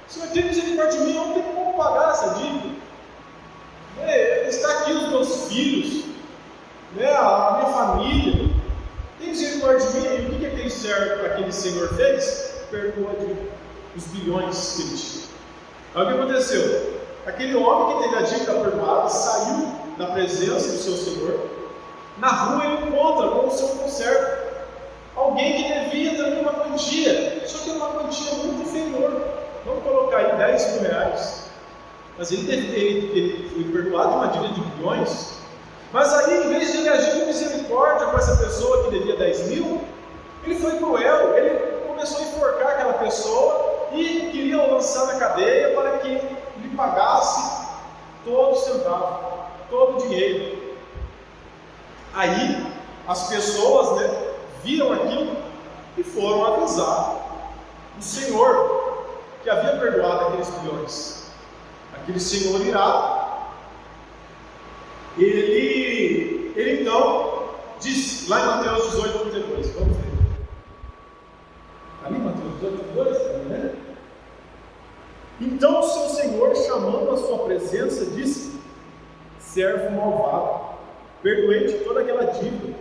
Senhor, tem misericórdia de mim, eu não tenho como pagar essa dívida. Está aqui os meus filhos, né, a minha família, tem misericórdia de mim. E o que aquele servo, aquele senhor fez? Perdoou a dívida, os bilhões que ele tinha. Aí o que aconteceu? Aquele homem que teve a dívida perdoada saiu da presença do seu senhor. Na rua ele encontra com o seu conservo alguém que devia também uma quantia, só que uma quantia muito inferior. Vamos colocar aí 10 mil reais. Mas ele foi perdoado de uma dívida de bilhões. Mas aí, em vez de ele agir com misericórdia com essa pessoa que devia 10 mil, ele foi cruel, ele começou a enforcar aquela pessoa e queria lançar na cadeia para que lhe pagasse todo o centavo, todo o dinheiro. Aí, as pessoas, né, viram aquilo e foram avisar o Senhor que havia perdoado aqueles bilhões. Aquele Senhor irado, ele então diz, lá em Mateus 18, 32, vamos ver. Ali, Mateus 18, 32, né? Então Então o seu senhor, chamando a sua presença, disse: servo malvado, perdoei-te toda aquela dívida,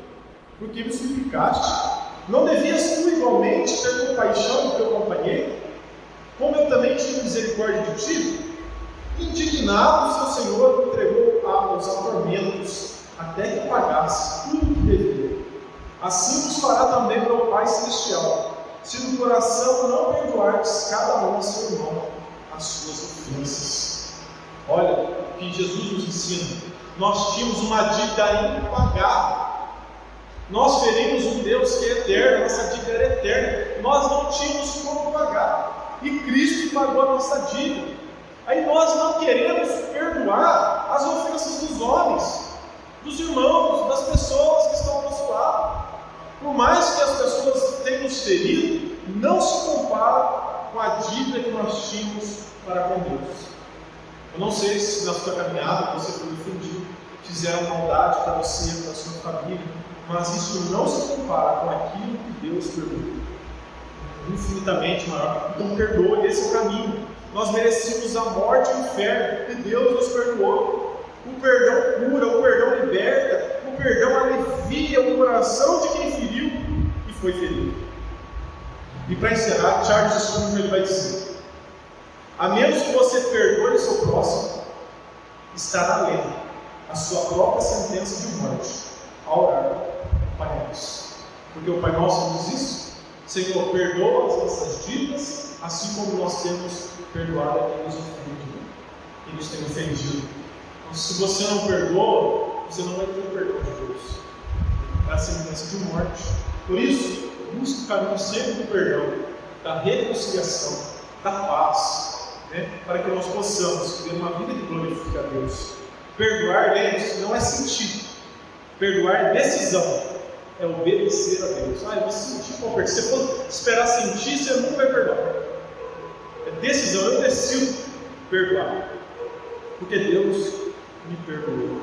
porque me suplicaste. Não devias tu igualmente ter compaixão do teu companheiro, como eu também tive misericórdia de ti? Indignado, o seu senhor o entregou aos atormentos, até que pagasse tudo o que devia. Assim vos fará também meu Pai Celestial, se no coração não perdoardes cada um a seu irmão as suas ofensas. Olha o que Jesus nos ensina. Nós tínhamos uma dívida impagável. Nós ferimos um Deus que é eterno, nossa dívida era eterna. Nós não tínhamos como pagar. E Cristo pagou a nossa dívida. Aí nós não queremos perdoar as ofensas dos homens, dos irmãos, das pessoas que estão ao nosso lado. Por mais que as pessoas tenham nos ferido, não se compara com a dívida que nós tínhamos para com Deus. Eu não sei se na sua caminhada você foi ofendido, fizeram maldade para você, para a sua família, mas isso não se compara com aquilo que Deus perdoou. Infinitamente maior. Então perdoe, esse é o caminho. Nós merecíamos a morte e o inferno, e Deus nos perdoou. O perdão cura, o perdão liberta, o perdão alivia o coração de quem feriu e foi ferido. E para encerrar, Charles Spurgeon vai dizer: a menos que você perdoe o seu próximo, estará lendo a sua própria sentença de morte ao orar o Pai Nosso. Porque o Pai Nosso diz isso: Senhor, perdoa as nossas dívidas, assim como nós temos perdoado a quem nos ofende, quem nos tem ofendido. Então, se você não perdoa, você não vai ter o perdão de Deus. É a sentença de morte. Por isso, busque o caminho sempre do perdão, da reconciliação, da paz, para que nós possamos viver uma vida que glorifica a Deus. Perdoar, lembre-se, não é sentir. Perdoar é decisão, é obedecer a Deus. Eu vou sentir qual perdão. Se você for esperar sentir, você nunca vai perdoar. É decisão, eu decido perdoar, porque Deus me perdoou.